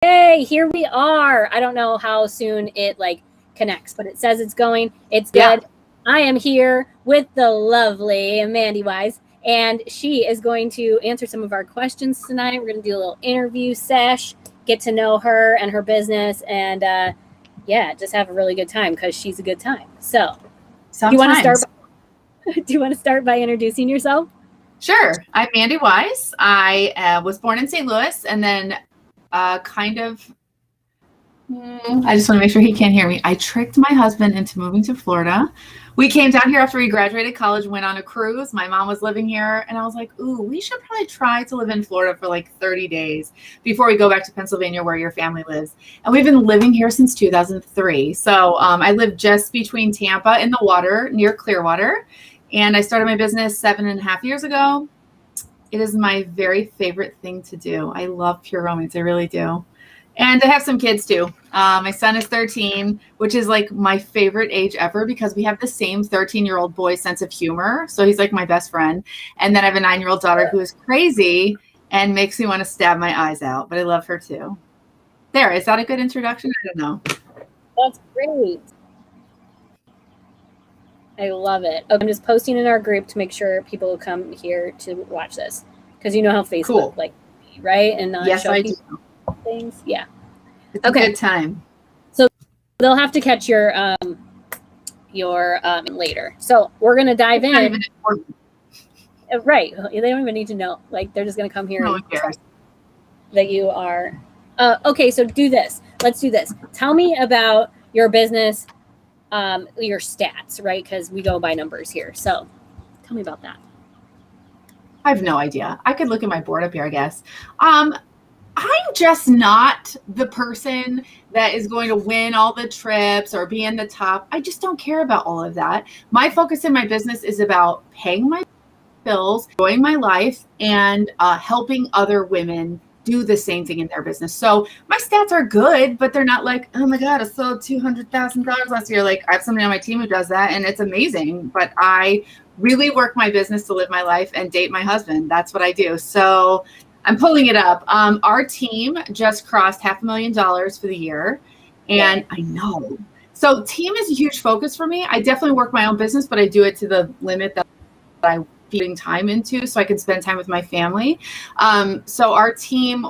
Yay, here we are. I don't know how soon it connects, but it says it's going. It's good. Yeah. I am here with the lovely Mandi Wise, and she is going to answer some of our questions tonight. We're going to do a little interview sesh, get to know her and her business, and just have a really good time because she's a good time. So, do you want to start by introducing yourself? Sure. I'm Mandi Wise. I was born in St. Louis, and then I just want to make sure he can't hear me. I tricked my husband into moving to Florida. We came down here after we graduated college, went on a cruise. My mom was living here, and I was like, ooh, we should probably try to live in Florida for like 30 days before we go back to Pennsylvania where your family lives. And we've been living here since 2003. So I live just between Tampa and the water near Clearwater. And I started my business 7.5 years ago. It is my very favorite thing to do. I love pure romance. I really do. And I have some kids too. My son is 13, which is like my favorite age ever because we have the same 13-year-old boy sense of humor. So he's like my best friend. And then I have a 9-year-old daughter who is crazy and makes me want to stab my eyes out, but I love her too. There, is that a good introduction? I don't know. That's great. I love it. Okay, I'm just posting in our group to make sure people will come here to watch this because you know how Facebook right? And not yes, I do. Things. Yeah. It's a good time. So they'll have to catch your later. So we're gonna dive in. Right. They don't even need to know. Like they're just gonna come here and that you are. Okay. So do this. Let's do this. Tell me about your business. Your stats, right? Because we go by numbers here. So tell me about that. I have no idea. I could look at my board up here, I guess. I'm just not the person that is going to win all the trips or be in the top. I just don't care about all of that. My focus in my business is about paying my bills, enjoying my life, and helping other women do the same thing in their business. So my stats are good, but they're not like, oh my God, I sold $200,000 last year. Like I have somebody on my team who does that and it's amazing, but I really work my business to live my life and date my husband. That's what I do. So I'm pulling it up. Our team just crossed $500,000 for the year. And I know. So team is a huge focus for me. I definitely work my own business, but I do it to the limit that I putting time into so I can spend time with my family. So our team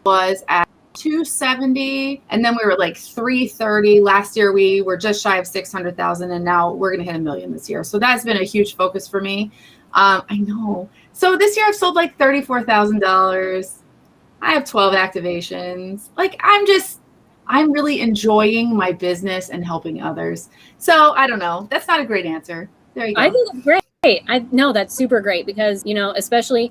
was at 270 and then we were like 330. Last year we were just shy of 600,000 and now we're going to hit $1 million this year. So that's been a huge focus for me. I know. So this year I've sold like $34,000. I have 12 activations. Like I'm really enjoying my business and helping others. So I don't know. That's not a great answer. There you go. I think it's great. I know that's super great because, especially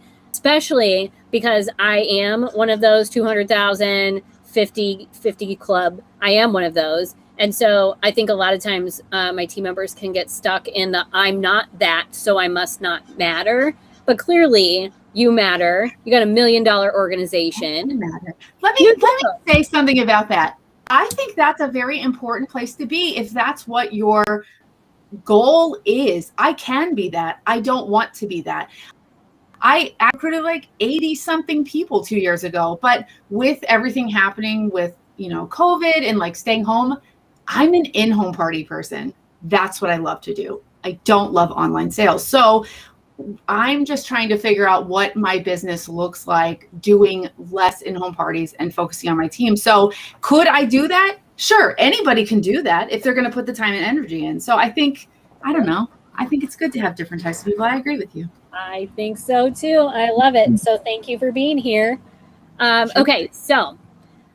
because I am one of those 200,000, 50 club. I am one of those. And so I think a lot of times my team members can get stuck in the I'm not that, so I must not matter. But clearly you matter. You got $1 million organization. Let me say something about that. I think that's a very important place to be if that's what your goal is. I can be that. I don't want to be that. I recruited like 80 something people 2 years ago, but with everything happening with, COVID and like staying home, I'm an in-home party person. That's what I love to do. I don't love online sales. So I'm just trying to figure out what my business looks like doing less in-home parties and focusing on my team. So could I do that? Sure, anybody can do that if they're going to put the time and energy in. So I think it's good to have different types of people. I agree with you. I think so too. I love it. So thank you for being here. Sure. Okay, so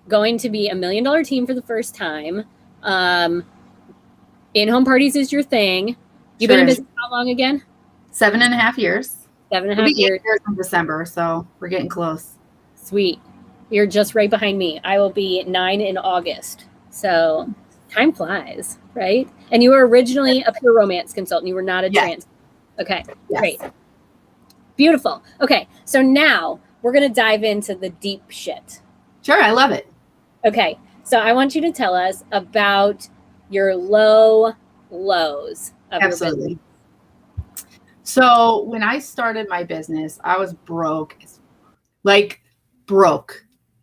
going to be $1 million team for the first time. In-home parties is your thing. You've been in business how long again? 7.5 years. 7.5 years in December, so we're getting close. Sweet. You're just right behind me. I will be 9 in August. So time flies, right? And you were originally a pure romance consultant. You were not a trans. Okay, great. Beautiful. Okay, so now we're going to dive into the deep shit. Sure, I love it. Okay, so I want you to tell us about your lows of your business. So when I started my business, I was broke.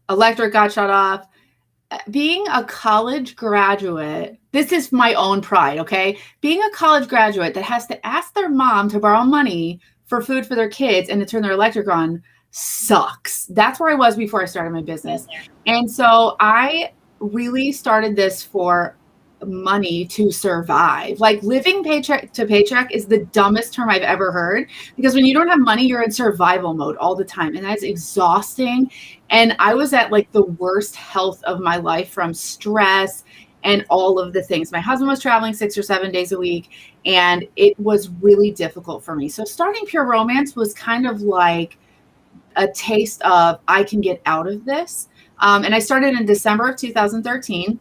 electric got shut off. Being a college graduate, this is my own pride, okay? Being a college graduate that has to ask their mom to borrow money for food for their kids and to turn their electric on sucks. That's where I was before I started my business. And so I really started this for money to survive. Like living paycheck to paycheck is the dumbest term I've ever heard, because when you don't have money, you're in survival mode all the time. And that's exhausting. And I was at like the worst health of my life from stress and all of the things. My husband was traveling 6 or 7 days a week, and it was really difficult for me. So starting Pure Romance was kind of like a taste of, I can get out of this. And I started in December of 2013.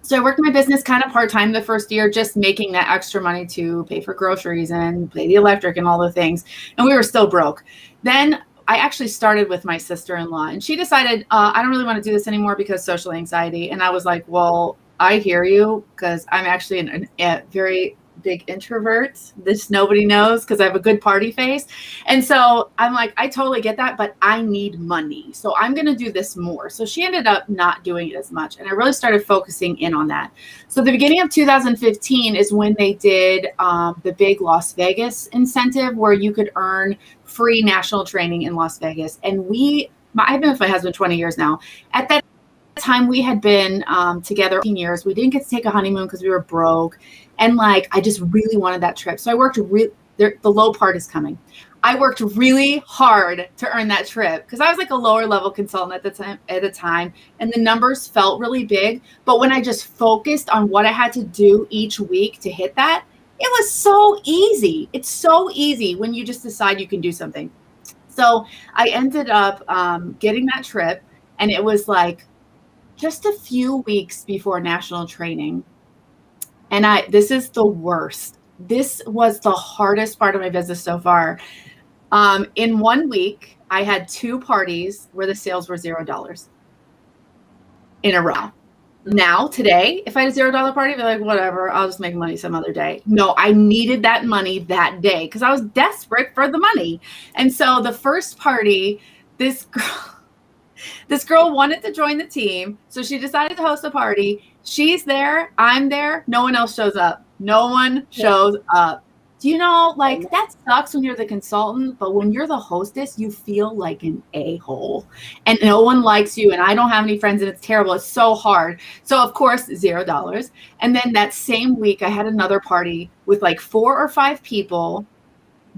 So I worked my business kind of part-time the first year, just making that extra money to pay for groceries and pay the electric and all the things. And we were still broke. Then I actually started with my sister-in-law, and she decided, I don't really want to do this anymore because social anxiety. And I was like, well, I hear you, because I'm actually a very big introvert. This nobody knows, because I have a good party face. And so I'm like, I totally get that, but I need money. So I'm going to do this more. So she ended up not doing it as much. And I really started focusing in on that. So the beginning of 2015 is when they did the big Las Vegas incentive, where you could earn free national training in Las Vegas. And I've been with my husband 20 years now. At that time, we had been together 18 years. We didn't get to take a honeymoon because we were broke. And like, I just really wanted that trip. So I worked the low part is coming. I worked really hard to earn that trip, because I was like a lower level consultant at the time, and the numbers felt really big. But when I just focused on what I had to do each week to hit that, it was so easy. It's so easy when you just decide you can do something. So I ended up getting that trip, and it was like just a few weeks before national training. And this is the worst. This was the hardest part of my business so far. In 1 week, I had 2 parties where the sales were $0 in a row. Now, today, if I had a $0 party, I'd be like, whatever, I'll just make money some other day. No, I needed that money that day because I was desperate for the money. And so the first party, this girl wanted to join the team. So she decided to host a party. She's there. I'm there. No one else shows up. No one shows up. Do you know, like, that sucks when you're the consultant, but when you're the hostess, you feel like an a-hole and no one likes you. And I don't have any friends and it's terrible. It's so hard. So of course, $0. And then that same week, I had another party with like 4 or 5 people.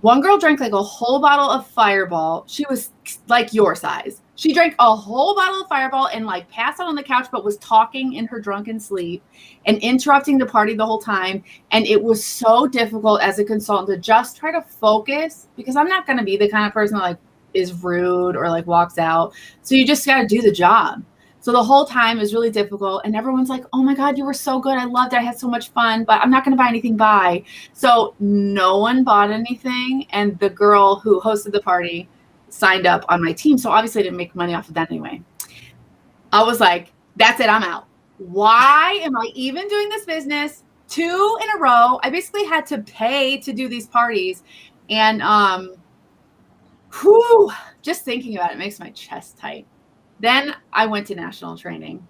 One girl drank like a whole bottle of Fireball. She was like your size. She drank a whole bottle of Fireball and like passed out on the couch, but was talking in her drunken sleep and interrupting the party the whole time. And it was so difficult as a consultant to just try to focus, because I'm not going to be the kind of person that like is rude or like walks out. So you just got to do the job. So the whole time is really difficult. And everyone's like, oh my God, you were so good. I loved it. I had so much fun, but I'm not going to buy anything. Bye. So no one bought anything. And the girl who hosted the party signed up on my team. So obviously I didn't make money off of that anyway. I was like, that's it. I'm out. Why am I even doing this business 2 in a row? I basically had to pay to do these parties. And just thinking about it makes my chest tight. Then I went to national training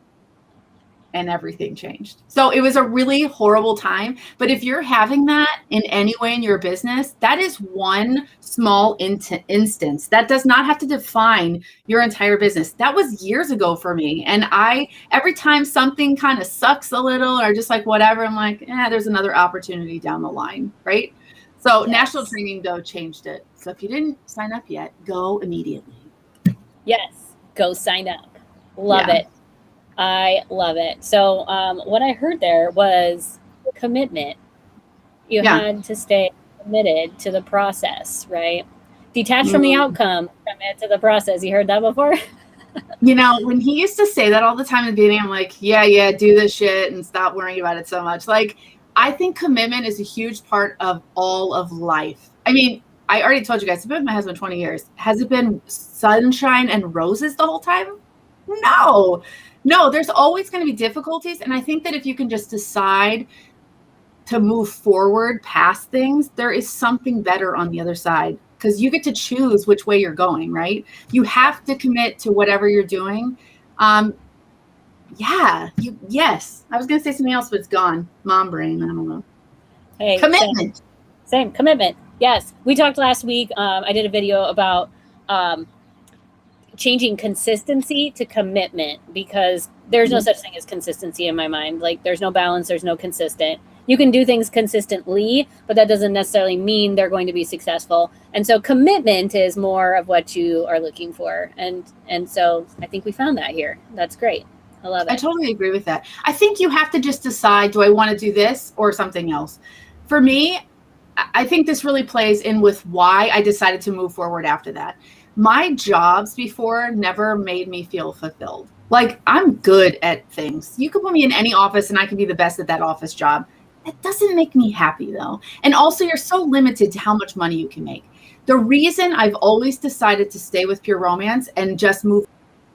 and everything changed. So it was a really horrible time. But if you're having that in any way in your business, that is one small instance. That does not have to define your entire business. That was years ago for me. And every time something kind of sucks a little or just like whatever, I'm like, there's another opportunity down the line, right? So national training, though, changed it. So if you didn't sign up yet, go immediately. Yes. Go sign up. Love it. I love it. So what I heard there was commitment. You had to stay committed to the process, right? Detached from the outcome, commit to the process. You heard that before? You know, when he used to say that all the time in the beginning, I'm like, yeah, do this shit and stop worrying about it so much. Like, I think commitment is a huge part of all of life. I mean, I already told you guys, I've been with my husband 20 years. Has it been sunshine and roses the whole time? No, there's always going to be difficulties. And I think that if you can just decide to move forward past things, there is something better on the other side, because you get to choose which way you're going, right? You have to commit to whatever you're doing. Yeah, yes. I was going to say something else, but it's gone. Mom brain. I don't know. Hey, commitment. Same commitment. Yes, we talked last week. I did a video about changing consistency to commitment, because there's no such thing as consistency in my mind. Like, there's no balance, there's no consistent. You can do things consistently, but that doesn't necessarily mean they're going to be successful. And so commitment is more of what you are looking for. And so I think we found that here. That's great. I love it. I totally agree with that. I think you have to just decide, do I want to do this or something else? For me, I think this really plays in with why I decided to move forward after that. My jobs before never made me feel fulfilled. Like, I'm good at things. You could put me in any office and I can be the best at that office job. It doesn't make me happy though. And also, you're so limited to how much money you can make. The reason I've always decided to stay with Pure Romance and just move,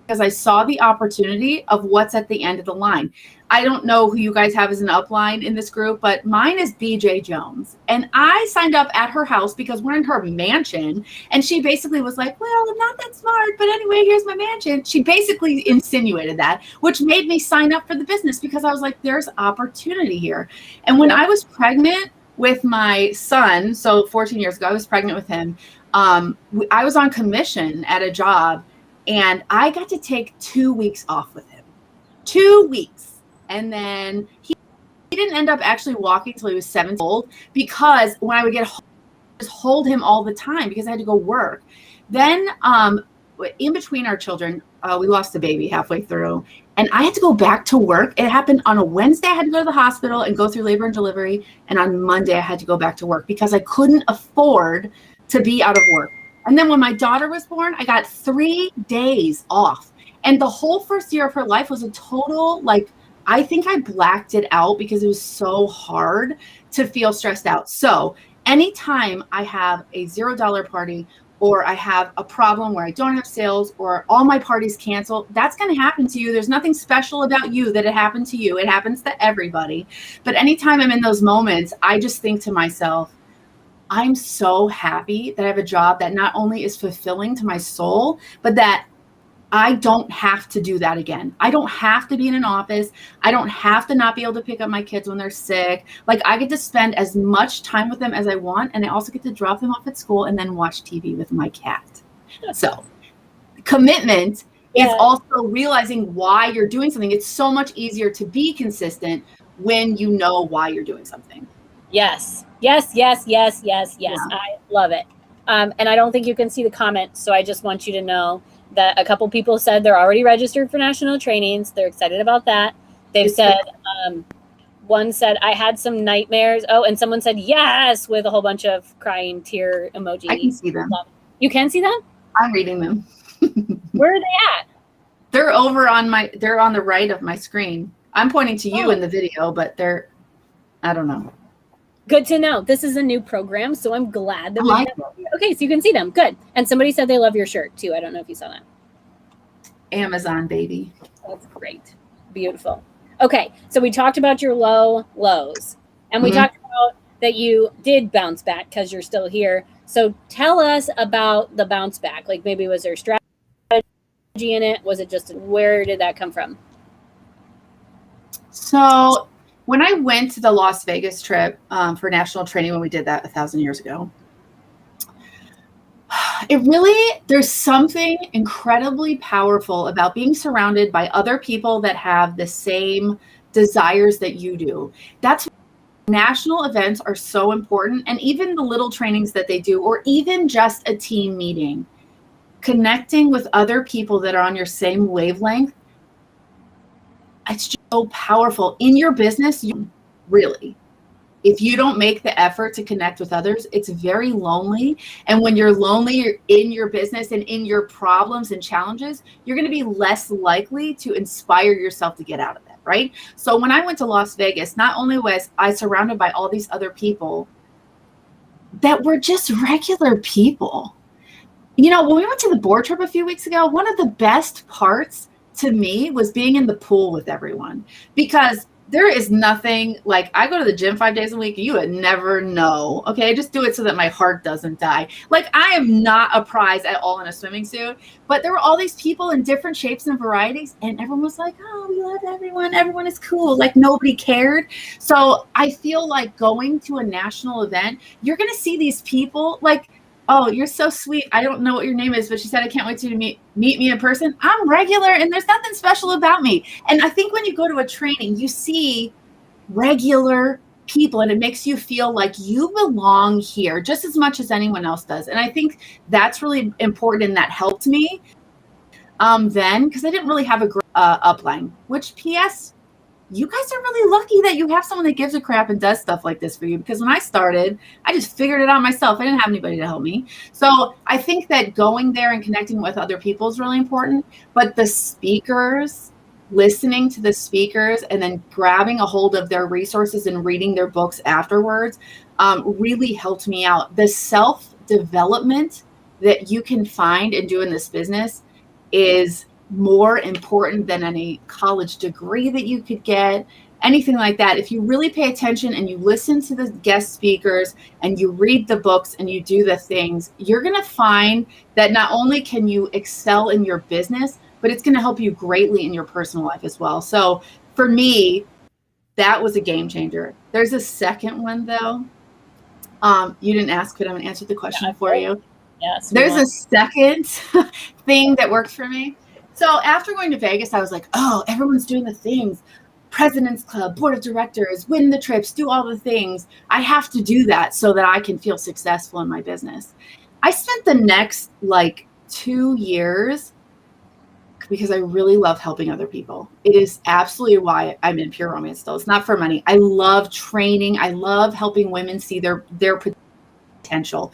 because I saw the opportunity of what's at the end of the line. I don't know who you guys have as an upline in this group, but mine is BJ Jones. And I signed up at her house because we're in her mansion. And she basically was like, well, I'm not that smart, but anyway, here's my mansion. She basically insinuated that, which made me sign up for the business because I was like, there's opportunity here. And when I was pregnant with my son, so 14 years ago, I was pregnant with him. I was on commission at a job. And I got to take 2 weeks off with him. 2 weeks. And then he didn't end up actually walking until he was 7 years old, because when I would get home, I just hold him all the time because I had to go work. Then in between our children, we lost a baby halfway through. And I had to go back to work. It happened on a Wednesday. I had to go to the hospital and go through labor and delivery. And on Monday, I had to go back to work because I couldn't afford to be out of work. And then when my daughter was born, I got 3 days off. And the whole first year of her life was a total, like, I think I blacked it out because it was so hard to feel stressed out. So anytime I have a $0 party, or I have a problem where I don't have sales, or all my parties cancel, that's going to happen to you. There's nothing special about you that it happened to you. It happens to everybody. But anytime I'm in those moments, I just think to myself, I'm so happy that I have a job that not only is fulfilling to my soul, but that I don't have to do that again. I don't have to be in an office. I don't have to not be able to pick up my kids when they're sick. Like, I get to spend as much time with them as I want. And I also get to drop them off at school and then watch TV with my cat. So commitment is also realizing why you're doing something. It's so much easier to be consistent when you know why you're doing something. Yes. Yes. Yeah. I love it. And I don't think you can see the comments. So I just want you to know that a couple people said they're already registered for national trainings. They're excited about that. They've said, one said, I had some nightmares. Oh, and someone said, yes, with a whole bunch of crying tear emojis. I can see them. You can see them? I'm reading them. Where are they at? They're they're on the right of my screen. I'm pointing to you in the video, but I don't know. Good to know. This is a new program, so I'm glad that okay, so you can see them. Good. And somebody said they love your shirt too. I don't know if you saw that. Amazon, baby. That's great. Beautiful. Okay, so we talked about your lows, and we talked about that you did bounce back because you're still here. So tell us about the bounce back. Like, maybe was there strategy in it? Was it just, where did that come from? So when I went to the Las Vegas trip for national training, when we did that 1,000 years ago, there's something incredibly powerful about being surrounded by other people that have the same desires that you do. That's why national events are so important. And even the little trainings that they do, or even just a team meeting, connecting with other people that are on your same wavelength, it's just so powerful in your business. If you don't make the effort to connect with others, it's very lonely. And when you're lonely, you're in your business and in your problems and challenges, you're going to be less likely to inspire yourself to get out of that, right? So when I went to Las Vegas, not only was I surrounded by all these other people that were just regular people. You know, when we went to the board trip a few weeks ago, one of the best parts to me was being in the pool with everyone, because there is nothing like, I go to the gym 5 days a week. You would never know. Okay. I just do it so that my heart doesn't die. Like, I am not a prize at all in a swimming suit, but there were all these people in different shapes and varieties. And everyone was like, oh, we love everyone. Everyone is cool. Like, nobody cared. So I feel like going to a national event, you're going to see these people like, oh, you're so sweet. I don't know what your name is, but she said, I can't wait to meet me in person. I'm regular and there's nothing special about me. And I think when you go to a training, you see regular people and it makes you feel like you belong here just as much as anyone else does. And I think that's really important, and that helped me then, because I didn't really have a great upline, which PS, you guys are really lucky that you have someone that gives a crap and does stuff like this for you. Because when I started, I just figured it out myself. I didn't have anybody to help me. So I think that going there and connecting with other people is really important. But the speakers, listening to the speakers and then grabbing a hold of their resources and reading their books afterwards really helped me out. The self-development that you can find and do in this business is more important than any college degree that you could get, anything like that. If you really pay attention and you listen to the guest speakers and you read the books and you do the things, you're going to find that not only can you excel in your business, but it's going to help you greatly in your personal life as well. So for me, that was a game changer. There's a second one though. You didn't ask, but I'm going to answer the question for you. Yes. There's a second thing that worked for me. So after going to Vegas, I was like, oh, everyone's doing the things. President's Club, board of directors, win the trips, do all the things. I have to do that so that I can feel successful in my business. I spent the next 2 years, because I really love helping other people. It is absolutely why I'm in pure romance still. It's not for money. I love training. I love helping women see their potential.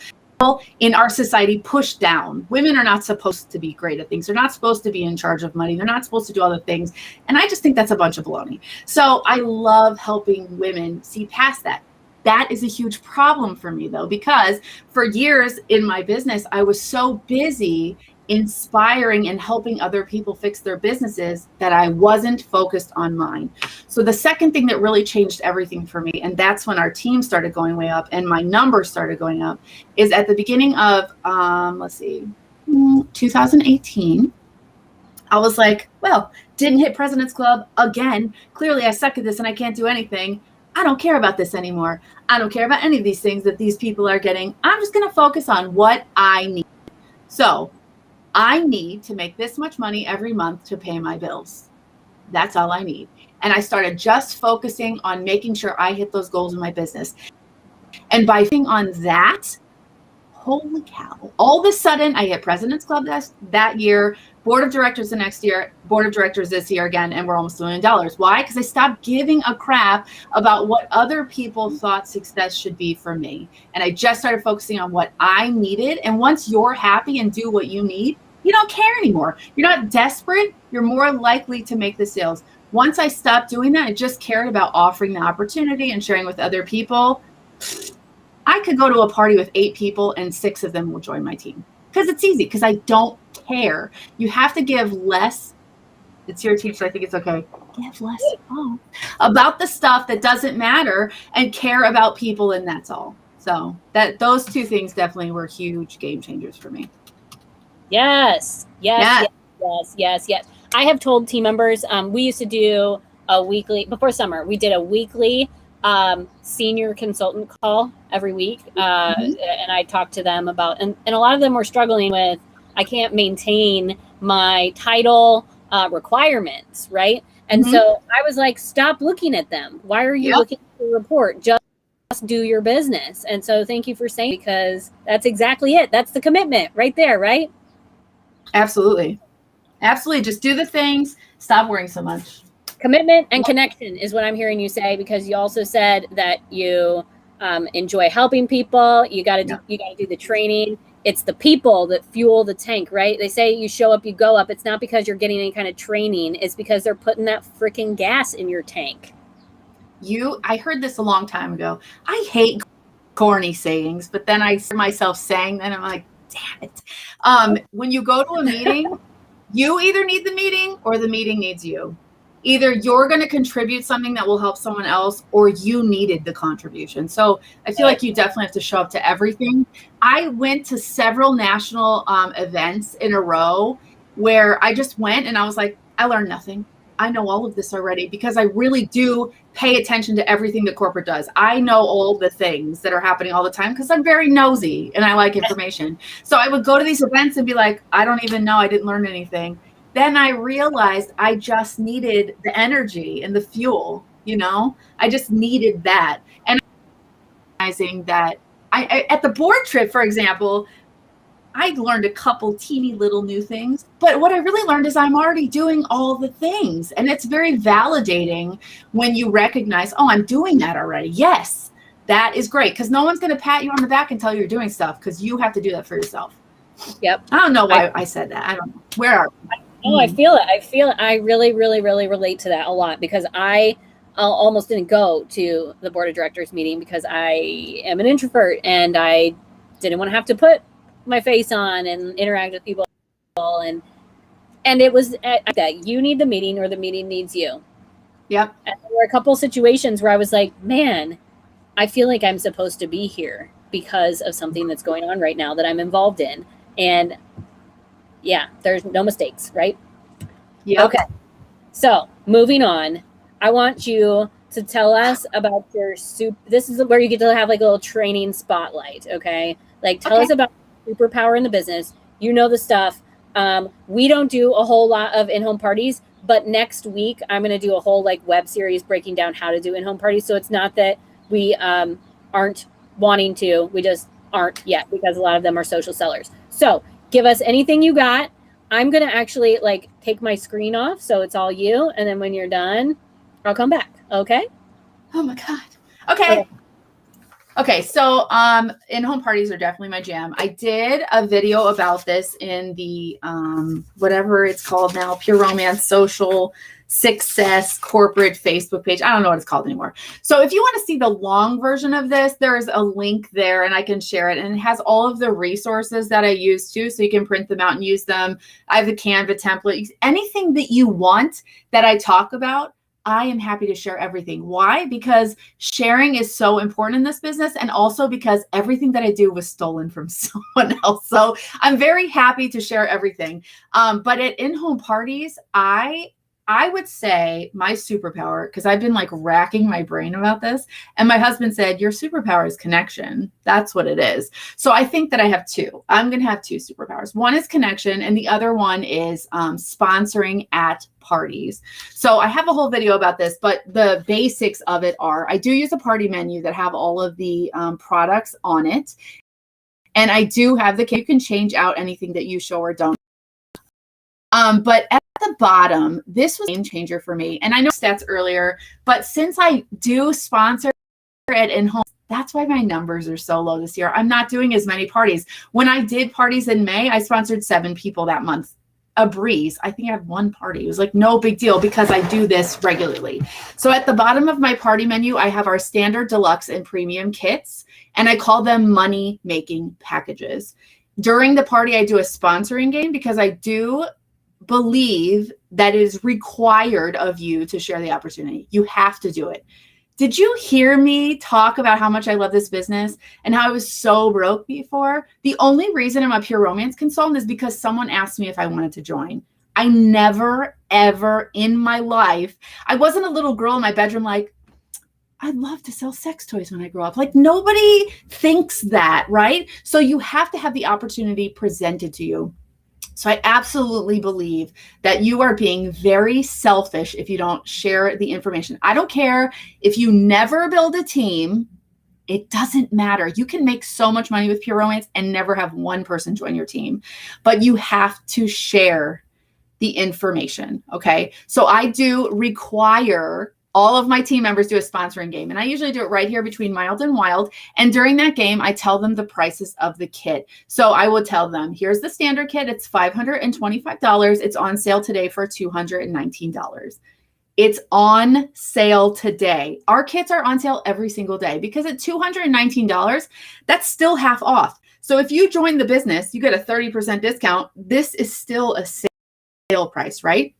In our society, pushed down. Women are not supposed to be great at things. They're not supposed to be in charge of money. They're not supposed to do all the things. And I just think that's a bunch of baloney. So I love helping women see past that. That is a huge problem for me though, because for years in my business, I was so busy inspiring and helping other people fix their businesses that I wasn't focused on mine. So the second thing that really changed everything for me, and that's when our team started going way up and my numbers started going up, is at the beginning of 2018. I was like, well, didn't hit President's Club again. Clearly I suck at this and I can't do anything. I don't care about this anymore. I don't care about any of these things that these people are getting. I'm just going to focus on what I need. So I need to make this much money every month to pay my bills. That's all I need. And I started just focusing on making sure I hit those goals in my business. And by thinking on that, holy cow, all of a sudden I hit President's Club that year, board of directors the next year, board of directors this year again, and we're almost $1 million. Why? Because I stopped giving a crap about what other people thought success should be for me. And I just started focusing on what I needed. And once you're happy and do what you need, you don't care anymore. You're not desperate. You're more likely to make the sales. Once I stopped doing that, I just cared about offering the opportunity and sharing with other people. I could go to a party with 8 people and 6 of them will join my team because it's easy, because I don't care. You have to give less. It's your team, so I think it's okay. Give less about the stuff that doesn't matter and care about people, and that's all. So those 2 things definitely were huge game changers for me. Yes. I have told team members, we used to do a weekly, before summer, we did a weekly senior consultant call every week. And I talked to them about, and a lot of them were struggling with, I can't maintain my title requirements, right? And so I was like, stop looking at them. Why are you looking at the report? Just do your business. And so thank you for saying, because that's exactly it. That's the commitment right there, right? Absolutely. Just do the things. Stop worrying so much. Commitment and connection is what I'm hearing you say, because you also said that you enjoy helping people. You got to do the training. It's the people that fuel the tank, right? They say you show up, you go up. It's not because you're getting any kind of training. It's because they're putting that freaking gas in your tank. I heard this a long time ago. I hate corny sayings, but then I hear myself saying that, and I'm like, damn it. When you go to a meeting, you either need the meeting or the meeting needs you. Either you're going to contribute something that will help someone else, or you needed the contribution. So I feel like you definitely have to show up to everything. I went to several national events in a row where I just went and I was like, I learned nothing. I know all of this already, because I really do pay attention to everything that corporate does. I know all the things that are happening all the time because I'm very nosy and I like information. So I would go to these events and be like, I don't even know. I didn't learn anything. Then I realized I just needed the energy and the fuel, I just needed that. And realizing that I at the board trip, for example, I learned a couple teeny little new things, but what I really learned is I'm already doing all the things. And it's very validating when you recognize, oh, I'm doing that already. Yes, that is great. Because no one's going to pat you on the back and tell you you're doing stuff, because you have to do that for yourself. Yep. I don't know why I said that. I don't know. Where are we? Oh, I feel it. I really, really, really relate to that a lot, because I almost didn't go to the board of directors meeting because I am an introvert and I didn't want to have to put my face on and interact with people, and it was that you need the meeting or the meeting needs you. Yep. And there were a couple situations where I was like, man, I feel like I'm supposed to be here because of something that's going on right now that I'm involved in. And yeah, there's no mistakes, right? Yeah. Okay. So moving on, I want you to tell us about your this is where you get to have like a little training spotlight. Okay. Like tell us about superpower in the business. You know the stuff. We don't do a whole lot of in-home parties, but next week I'm going to do a whole like web series breaking down how to do in-home parties. So it's not that we aren't wanting to, we just aren't yet, because a lot of them are social sellers. So give us anything you got. I'm going to actually like take my screen off so it's all you. And then when you're done, I'll come back. Okay. Oh my God. Okay. Okay, so in-home parties are definitely my jam. I did a video about this in the whatever it's called now, Pure Romance Social Success Corporate Facebook page. I don't know what it's called anymore. So if you want to see the long version of this, there's a link there and I can share it. And it has all of the resources that I use too, so you can print them out and use them. I have the Canva template. Anything that you want that I talk about, I am happy to share everything. Why? Because sharing is so important in this business, and also because everything that I do was stolen from someone else. So I'm very happy to share everything. But at in-home parties, I would say my superpower, because I've been like racking my brain about this, and my husband said, your superpower is connection. That's what it is. So I think that I have two. I'm going to have two superpowers. One is connection, and the other one is sponsoring at parties. So I have a whole video about this, but the basics of it are, I do use a party menu that have all of the products on it. And I do have you can change out anything that you show or don't. But at the bottom, this was a game changer for me. And I know stats earlier, but since I do sponsor at in-home, that's why my numbers are so low this year. I'm not doing as many parties. When I did parties in May, I sponsored 7 people that month. A breeze. I think I had one party. It was like no big deal because I do this regularly. So at the bottom of my party menu, I have our standard, deluxe, and premium kits, and I call them money making packages. During the party, I do a sponsoring game because I do believe that it is required of you to share the opportunity. You have to do it. Did you hear me talk about how much I love this business and how I was so broke before? The only reason I'm a Pure Romance consultant is because someone asked me if I wanted to join. I never, ever in my life, I wasn't a little girl in my bedroom like, I'd love to sell sex toys when I grow up. Like nobody thinks that, right? So you have to have the opportunity presented to you. So I absolutely believe that you are being very selfish if you don't share the information. I don't care if you never build a team. It doesn't matter. You can make so much money with Pure Romance and never have one person join your team, but you have to share the information. Okay. So I do require all of my team members do a sponsoring game. And I usually do it right here between Mild and Wild. And during that game, I tell them the prices of the kit. So I will tell them, here's the standard kit. It's $525. It's on sale today for $219. It's on sale today. Our kits are on sale every single day because at $219, that's still half off. So if you join the business, you get a 30% discount. This is still a sale price, right?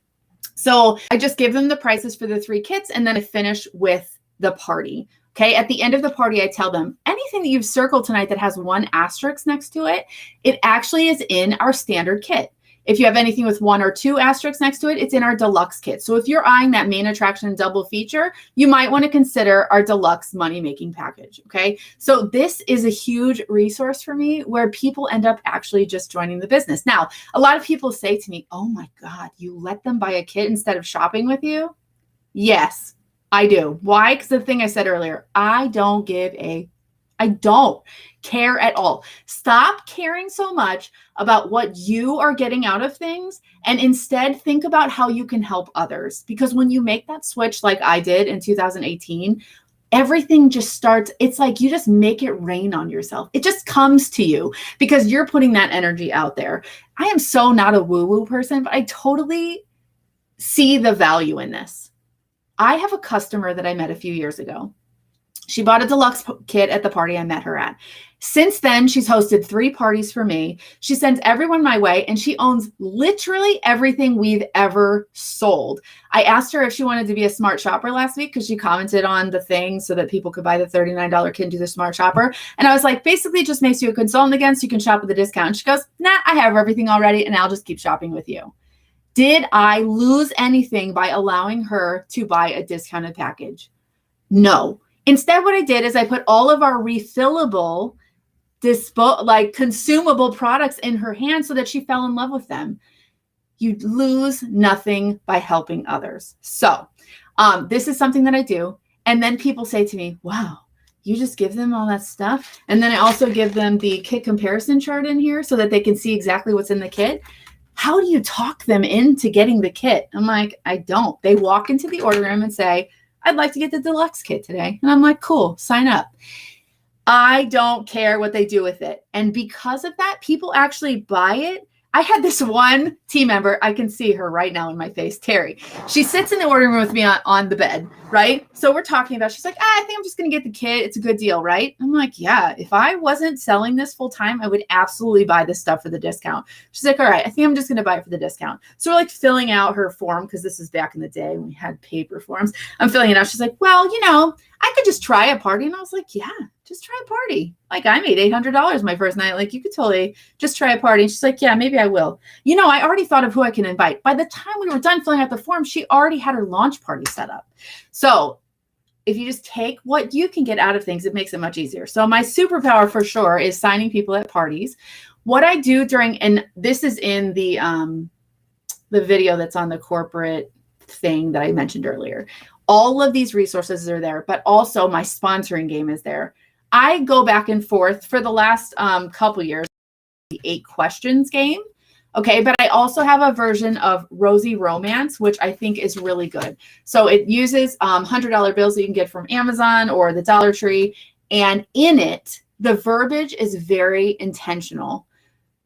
So I just give them the prices for the 3 kits, and then I finish with the party. Okay. At the end of the party, I tell them anything that you've circled tonight that has 1 asterisk next to it, it actually is in our standard kit. If you have anything with 1 or 2 asterisks next to it, it's in our deluxe kit. So if you're eyeing that main attraction double feature, you might want to consider our deluxe money-making package. Okay. So this is a huge resource for me where people end up actually just joining the business. Now, a lot of people say to me, oh my God, you let them buy a kit instead of shopping with you? Yes, I do. Why? Because the thing I said earlier, I don't care at all. Stop caring so much about what you are getting out of things and instead think about how you can help others. Because when you make that switch like I did in 2018, everything just starts, it's like you just make it rain on yourself. It just comes to you because you're putting that energy out there. I am so not a woo-woo person, but I totally see the value in this. I have a customer that I met a few years ago. She bought a deluxe kit at the party I met her at. Since then, she's hosted 3 parties for me. She sends everyone my way, and she owns literally everything we've ever sold. I asked her if she wanted to be a smart shopper last week because she commented on the thing so that people could buy the $39 kit and do the smart shopper. And I was like, basically, it just makes you a consultant again so you can shop with a discount. And she goes, nah, I have everything already, and I'll just keep shopping with you. Did I lose anything by allowing her to buy a discounted package? No. Instead, what I did is I put all of our refillable, consumable products in her hands so that she fell in love with them. You lose nothing by helping others. So this is something that I do. And then people say to me, wow, you just give them all that stuff. And then I also give them the kit comparison chart in here so that they can see exactly what's in the kit. How do you talk them into getting the kit? I'm like, I don't. They walk into the order room and say, I'd like to get the deluxe kit today. And I'm like, cool, sign up. I don't care what they do with it. And because of that, people actually buy it. I had this one team member, I can see her right now in my face, Terry. She sits in the ordering room with me on the bed, right? So we're talking about, she's like, I think I'm just going to get the kit. It's a good deal, right? I'm like, yeah, if I wasn't selling this full time, I would absolutely buy this stuff for the discount. She's like, all right, I think I'm just going to buy it for the discount. So we're like filling out her form because this is back in the day when we had paper forms. I'm filling it out. She's like, well, I could just try a party. And I was like, yeah, just try a party. Like I made $800 my first night. Like you could totally just try a party. And she's like, yeah, maybe I will. I already thought of who I can invite. By the time we were done filling out the form, she already had her launch party set up. So if you just take what you can get out of things, it makes it much easier. So my superpower for sure is signing people at parties. What I do and this is in the video that's on the corporate thing that I mentioned earlier. All of these resources are there, but also my sponsoring game is there. I go back and forth for the last couple years, the 8 questions game. Okay, but I also have a version of Rosy Romance, which I think is really good. So it uses $100 bills that you can get from Amazon or the Dollar Tree. And in it, the verbiage is very intentional.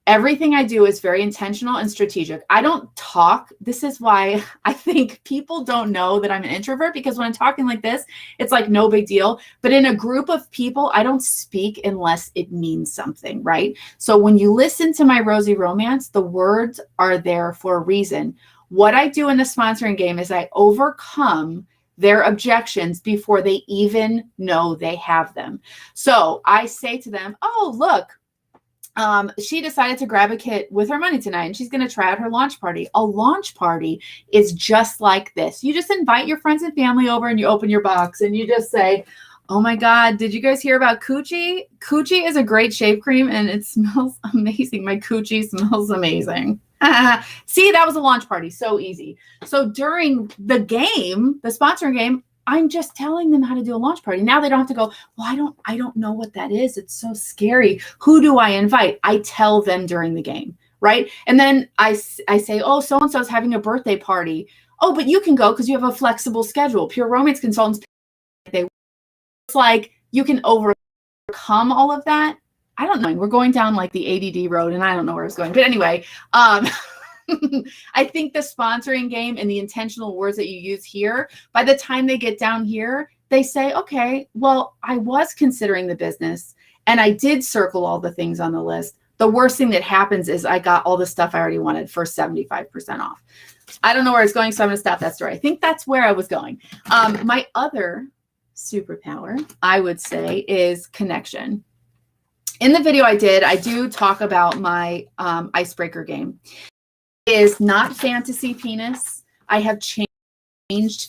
Everything I do is very intentional and strategic. I don't talk. This is why I think people don't know that I'm an introvert, because when I'm talking like this, it's like no big deal. But in a group of people, I don't speak unless it means something, right? So when you listen to my Rosy Romance, the words are there for a reason. What I do in the sponsoring game is I overcome their objections before they even know they have them. So I say to them, oh, look, she decided to grab a kit with her money tonight and she's going to try out her launch party. A launch party is just like this. You just invite your friends and family over and you open your box and you just say, oh my God, did you guys hear about Coochie? Coochie is a great shave cream and it smells amazing. My Coochie smells amazing. See, that was a launch party. So easy. So during the game, the sponsoring game, I'm just telling them how to do a launch party. Now they don't have to go, well, I don't know what that is. It's so scary. Who do I invite? I tell them during the game, right? And then I say, oh, so-and-so is having a birthday party. Oh, but you can go because you have a flexible schedule. Pure Romance consultants, it's like you can overcome all of that. I don't know. We're going down like the ADD road and I don't know where it's going. But anyway, I think the sponsoring game and the intentional words that you use here, by the time they get down here, they say, okay, well, I was considering the business and I did circle all the things on the list. The worst thing that happens is I got all the stuff I already wanted for 75% off. I don't know where it's going, so I'm going to stop that story. I think that's where I was going. My other superpower, I would say, is connection. In the video I do talk about my icebreaker game. It is not fantasy penis. I have changed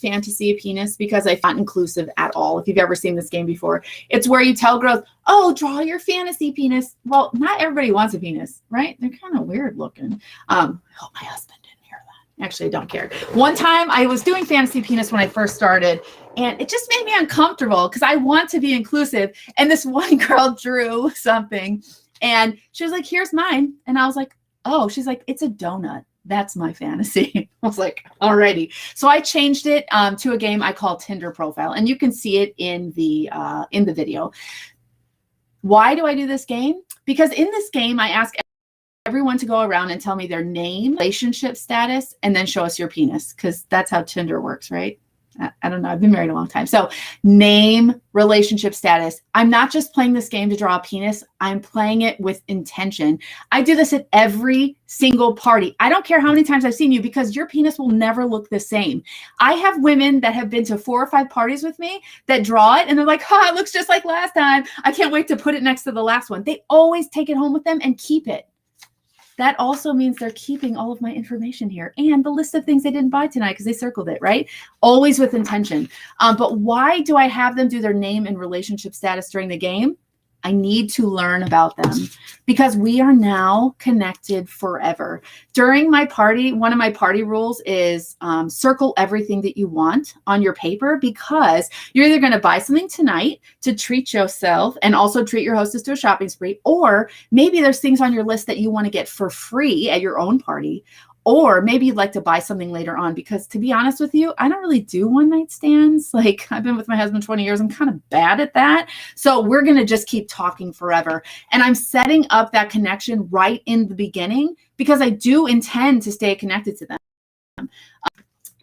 fantasy penis because I find inclusive at all. If you've ever seen this game before, it's where you tell girls, oh, draw your fantasy penis. Well, not everybody wants a penis, right? They're kind of weird looking. I hope my husband didn't hear that. Actually, I don't care. One time I was doing fantasy penis when I first started, and it just made me uncomfortable because I want to be inclusive. And this one girl drew something and she was like, here's mine. And I was like, oh, she's like, it's a donut. That's my fantasy. I was like, alrighty. So I changed it to a game I call Tinder Profile, and you can see it in the video. Why do I do this game? Because in this game, I ask everyone to go around and tell me their name, relationship status, and then show us your penis, because that's how Tinder works, right? I don't know. I've been married a long time. So name, relationship status. I'm not just playing this game to draw a penis. I'm playing it with intention. I do this at every single party. I don't care how many times I've seen you, because your penis will never look the same. I have women that have been to 4 or 5 parties with me that draw it and they're like, it looks just like last time. I can't wait to put it next to the last one. They always take it home with them and keep it. That also means they're keeping all of my information here and the list of things they didn't buy tonight because they circled it, right? Always with intention. But why do I have them do their name and relationship status during the game? I need to learn about them because we are now connected forever. During my party, one of my party rules is circle everything that you want on your paper, because you're either going to buy something tonight to treat yourself and also treat your hostess to a shopping spree, or maybe there's things on your list that you want to get for free at your own party. Or maybe you'd like to buy something later on, because to be honest with you, I don't really do one night stands. Like, I've been with my husband 20 years. I'm kind of bad at that. So we're going to just keep talking forever. And I'm setting up that connection right in the beginning because I do intend to stay connected to them.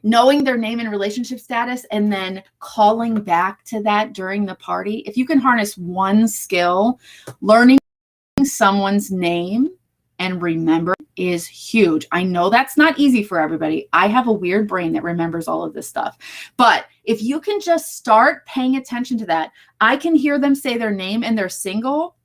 Knowing their name and relationship status and then calling back to that during the party. If you can harness one skill, learning someone's name and remember is huge. I know that's not easy for everybody. I have a weird brain that remembers all of this stuff. But if you can just start paying attention to that, I can hear them say their name and they're single.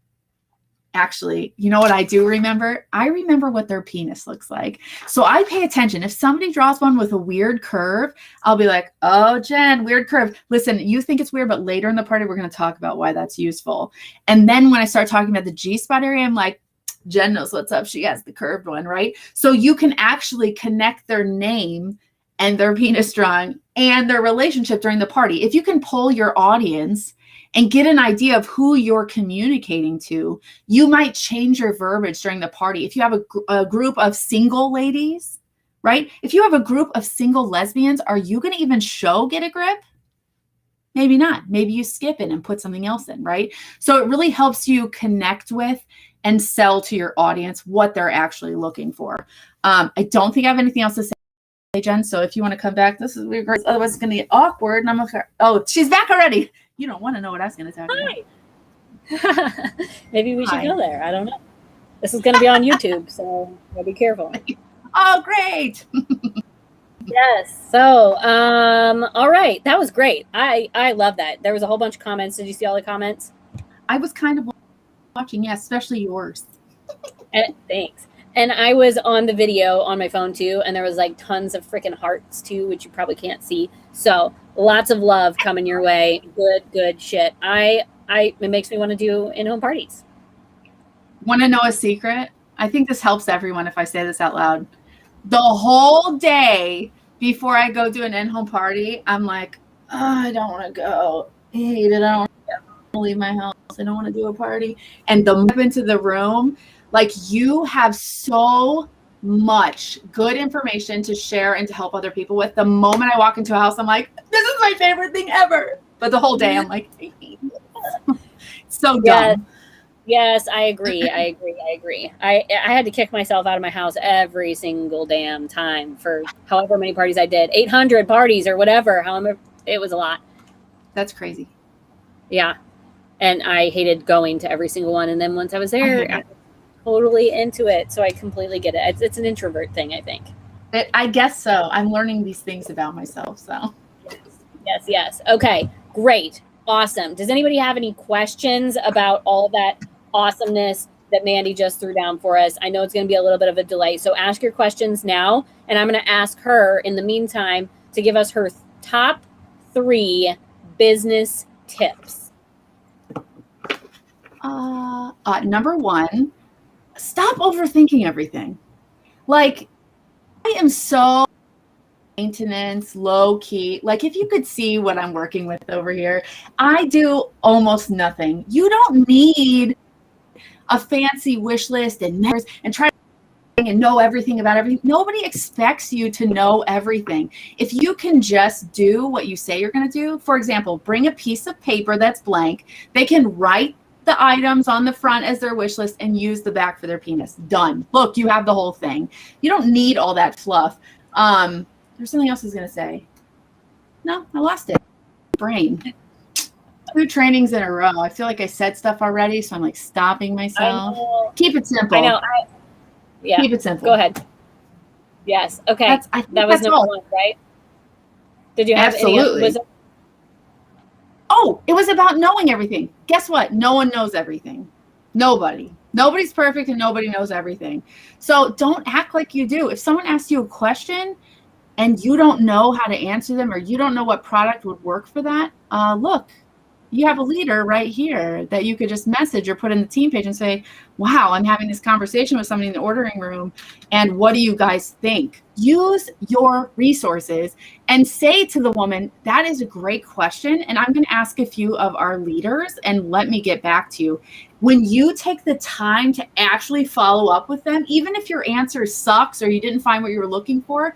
Actually, you know what I do remember? I remember what their penis looks like. So I pay attention. If somebody draws one with a weird curve, I'll be like, oh, Jen, weird curve. Listen, you think it's weird, but later in the party, we're going to talk about why that's useful. And then when I start talking about the G-spot area, I'm like, Jen knows what's up. She has the curved one, right? So you can actually connect their name and their penis drawing and their relationship during the party. If you can pull your audience and get an idea of who you're communicating to, you might change your verbiage during the party. If you have a group of single ladies, right? If you have a group of single lesbians, are you going to even show Get a Grip? Maybe not. Maybe you skip it and put something else in, right? So it really helps you connect with and sell to your audience what they're actually looking for. I don't think I have anything else to say, Jen. So if you want to come back, this is weird. Otherwise, it's going to get awkward. And I'm like, oh, she's back already. You don't want to know what I was going to talk about. Maybe we should go there. I don't know. This is going to be on YouTube, so be careful. Oh, great. Yes. So, all right. That was great. I love that. There was a whole bunch of comments. Did you see all the comments? I was kind of watching, yeah, especially yours. Thanks. And I was on the video on my phone too, and there was like tons of freaking hearts too, which you probably can't see. So lots of love coming your way. Good shit. It makes me want to do in-home parties. Want to know a secret? I think this helps everyone if I say this out loud. The whole day before I go do an in-home party, I'm like, oh, I don't want to go. I hate it. I don't want to leave my house. I don't want to do a party. And the move into the room, like, you have so much good information to share and to help other people with. The moment I walk into a house, I'm like, this is my favorite thing ever. But the whole day, I'm like, I hate it. It's so dumb. Yes, I agree. I had to kick myself out of my house every single damn time for however many parties I did. 800 parties or whatever. However, it was a lot. That's crazy. Yeah. And I hated going to every single one. And then once I was there, I was totally into it. So I completely get it. It's an introvert thing, I think. I guess so. I'm learning these things about myself. So Yes. Okay, great. Awesome. Does anybody have any questions about all that awesomeness that Mandi just threw down for us? I know it's going to be a little bit of a delay, so ask your questions now, and I'm going to ask her in the meantime to give us her top 3 business tips. Number 1, stop overthinking everything. Like, I am so maintenance, low key. Like, if you could see what I'm working with over here, I do almost nothing. You don't need a fancy wish list and numbers and try and know everything about everything. Nobody expects you to know everything. If you can just do what you say you're going to do, for example, bring a piece of paper that's blank. They can write the items on the front as their wish list and use the back for their penis. Done. Look, you have the whole thing. You don't need all that fluff. There's something else I was going to say. No, I lost it. Brain. 2 trainings in a row. I feel like I said stuff already, so I'm like stopping myself. Keep it simple. I know. Yeah. Keep it simple. Go ahead. Yes. Okay. That was number 1, right? Did you have Absolutely. any? It was about knowing everything. Guess what? No one knows everything. Nobody's perfect and nobody knows everything. So don't act like you do. If someone asks you a question and you don't know how to answer them, or you don't know what product would work for that, look, you have a leader right here that you could just message or put in the team page and say, wow, I'm having this conversation with somebody in the ordering room, and what do you guys think? Use your resources and say to the woman, that is a great question, and I'm going to ask a few of our leaders and let me get back to you. When you take the time to actually follow up with them, even if your answer sucks or you didn't find what you were looking for,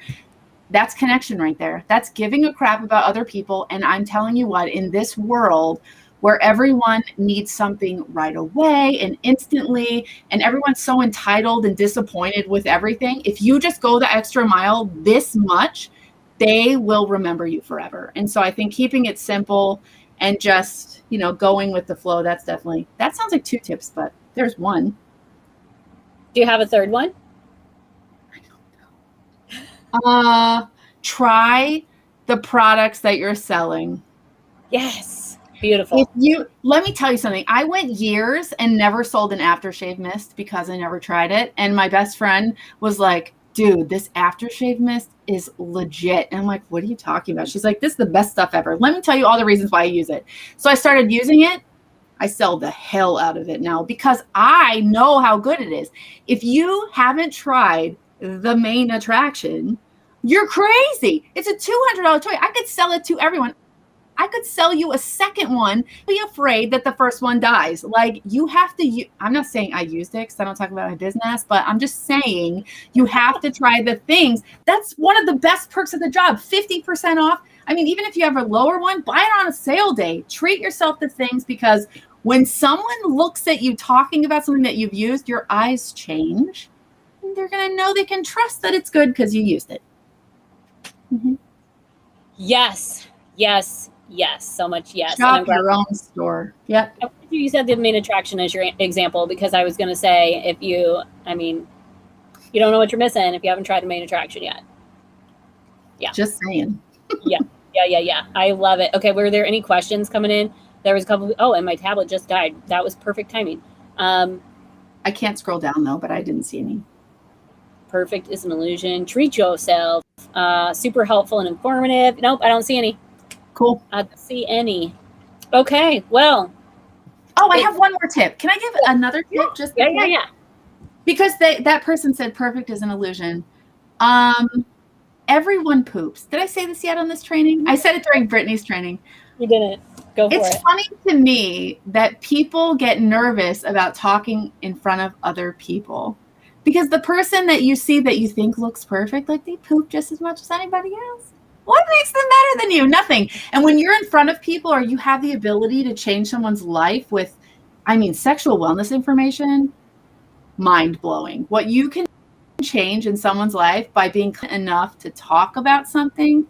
that's connection right there. That's giving a crap about other people. And I'm telling you what, in this world where everyone needs something right away and instantly, and everyone's so entitled and disappointed with everything, if you just go the extra mile this much, they will remember you forever. And so I think keeping it simple and just, going with the flow, that sounds like 2 tips, but there's 1. Do you have a 3rd one? Try the products that you're selling. Yes. Beautiful. Let me tell you something. I went years and never sold an aftershave mist because I never tried it. And my best friend was like, dude, this aftershave mist is legit. And I'm like, what are you talking about? She's like, this is the best stuff ever. Let me tell you all the reasons why I use it. So I started using it. I sell the hell out of it now because I know how good it is. If you haven't tried the main attraction, you're crazy. It's a $200 toy. I could sell it to everyone. I could sell you a second one. Be afraid that the first one dies. Like, you have to, I'm not saying I used it because I don't talk about my business, but I'm just saying you have to try the things. That's one of the best perks of the job, 50% off. I mean, even if you have a lower one, buy it on a sale day. Treat yourself to things, because when someone looks at you talking about something that you've used, your eyes change. And they're going to know they can trust that it's good because you used it. Mm-hmm. Yes. So much yes. Shop your own store. Yep. You said the main attraction as your example, because I was going to say, if you don't know what you're missing if you haven't tried the main attraction yet. Yeah. Just saying. Yeah. I love it. Okay. Were there any questions coming in? There was a couple. Oh, and my tablet just died. That was perfect timing. I can't scroll down though, but I didn't see any. Perfect is an illusion. Treat yourself. Super helpful and informative. Nope, I don't see any. Cool. I don't see any. Okay, well. Oh, I have one more tip. Can I give another tip? Yeah. Because that person said perfect is an illusion. Everyone poops. Did I say this yet on this training? I said it during Brittany's training. You didn't. Go for it. It's funny to me that people get nervous about talking in front of other people. Because the person that you see that you think looks perfect, like, they poop just as much as anybody else. What makes them better than you? Nothing. And when you're in front of people, or you have the ability to change someone's life with, sexual wellness information, mind-blowing. What you can change in someone's life by being enough to talk about something,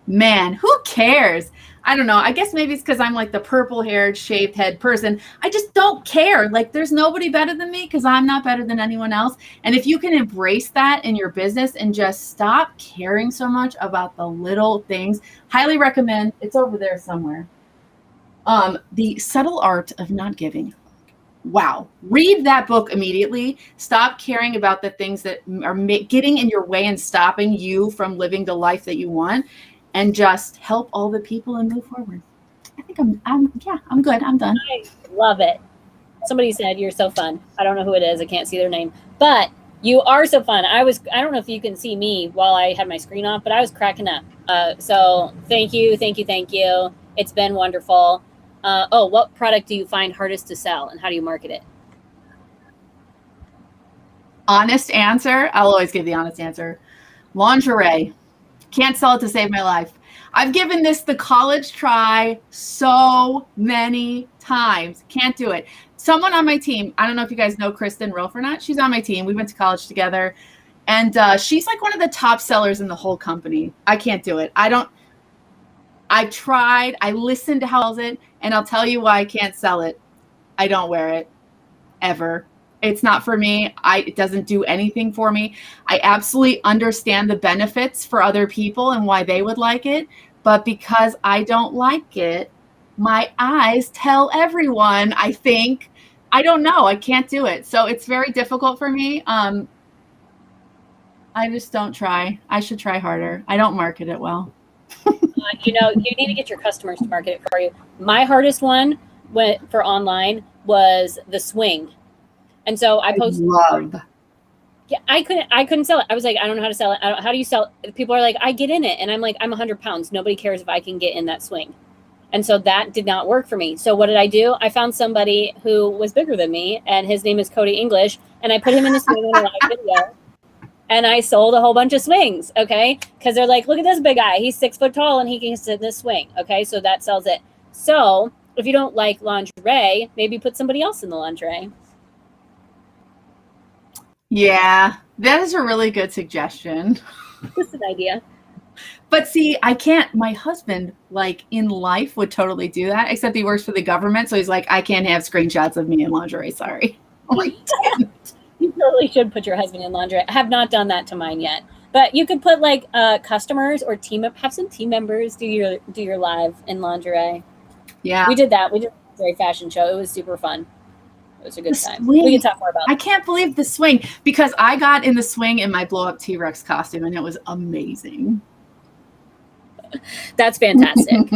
Man, who cares? I don't know. I guess maybe it's because I'm like the purple haired, shaved head person. I just don't care. Like, there's nobody better than me because I'm not better than anyone else. And if you can embrace that in your business and just stop caring so much about the little things, highly recommend. It's over there somewhere. The Subtle Art of Not Giving. Wow. Read that book immediately. Stop caring about the things that are getting in your way and stopping you from living the life that you want, and just help all the people and move forward. I think I'm good. I'm done. I love it. Somebody said you're so fun. I don't know who it is. I can't see their name, but you are so fun. I don't know if you can see me while I had my screen off, but I was cracking up. So thank you. It's been wonderful. What product do you find hardest to sell, and how do you market it? Honest answer. I'll always give the honest answer. Lingerie. Can't sell it to save my life. I've given this the college try so many times. Can't do it. Someone on my team, I don't know if you guys know Kristen Rolf or not. She's on my team. We went to college together. And she's like one of the top sellers in the whole company. I can't do it. I tried. I listened to how sells it, and I'll tell you why I can't sell it. I don't wear it ever. It's not for me. It doesn't do anything for me. I absolutely understand the benefits for other people and why they would like it, but because I don't like it, my eyes tell everyone, I think. I don't know. I can't do it. So it's very difficult for me. I just don't try. I should try harder. I don't market it well. You need to get your customers to market it for you. My hardest one for online was the swing. And so I posted. Yeah, I couldn't sell it. I was like, I don't know how to sell it. How do you sell it? People are like, I get in it. And I'm like, I'm 100 pounds. Nobody cares if I can get in that swing. And so that did not work for me. So what did I do? I found somebody who was bigger than me, and his name is Cody English. And I put him in the swing in a live video. And I sold a whole bunch of swings, okay? Because they're like, look at this big guy. He's 6 foot tall, and he can sit in this swing, okay? So that sells it. So if you don't like lingerie, maybe put somebody else in the lingerie. Yeah, that is a really good suggestion. Just an idea. But see, I can't. My husband, like in life, would totally do that, except he works for the government. So he's like, I can't have screenshots of me in lingerie. Sorry. I'm like, damn. You totally should put your husband in lingerie. I have not done that to mine yet. But you could put like customers or have some team members do your live in lingerie. Yeah. We did that. We did a lingerie fashion show. It was super fun. It was a good time. We can talk more about it. I can't believe the swing, because I got in the swing in my blow-up T-Rex costume, and it was amazing. That's fantastic.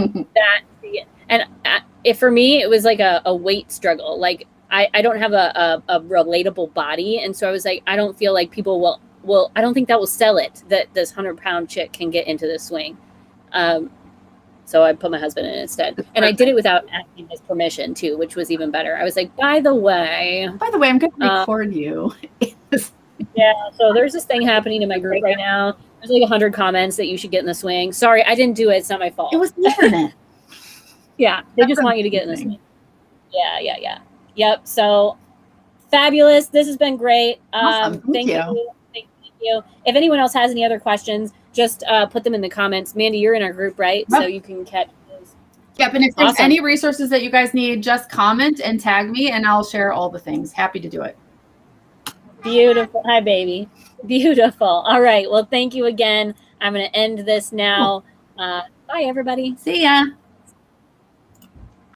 If for me, it was like a weight struggle. Like I don't have a relatable body, and so I was like, I don't feel like people will. I don't think that will sell it. That this 100-pound chick can get into the swing. So I put my husband in it instead. And I did it without asking his permission too, which was even better. I was like, by the way, I'm going to record you. Yeah. So there's this thing happening in my group right now. There's like 100 comments that you should get in the swing. Sorry, I didn't do it. It's not my fault. It was the internet. Yeah. They just want you to get in the swing. Yeah. Yep. So fabulous. This has been great. Awesome. Thank you. Thank you. If anyone else has any other questions, just put them in the comments. Mandy, you're in our group, right? Yep. So you can catch those. Yep. And if there's any resources that you guys need, just comment and tag me, and I'll share all the things. Happy to do it. Beautiful. Hi, baby. Beautiful. All right. Well, thank you again. I'm going to end this now. Bye, everybody. See ya.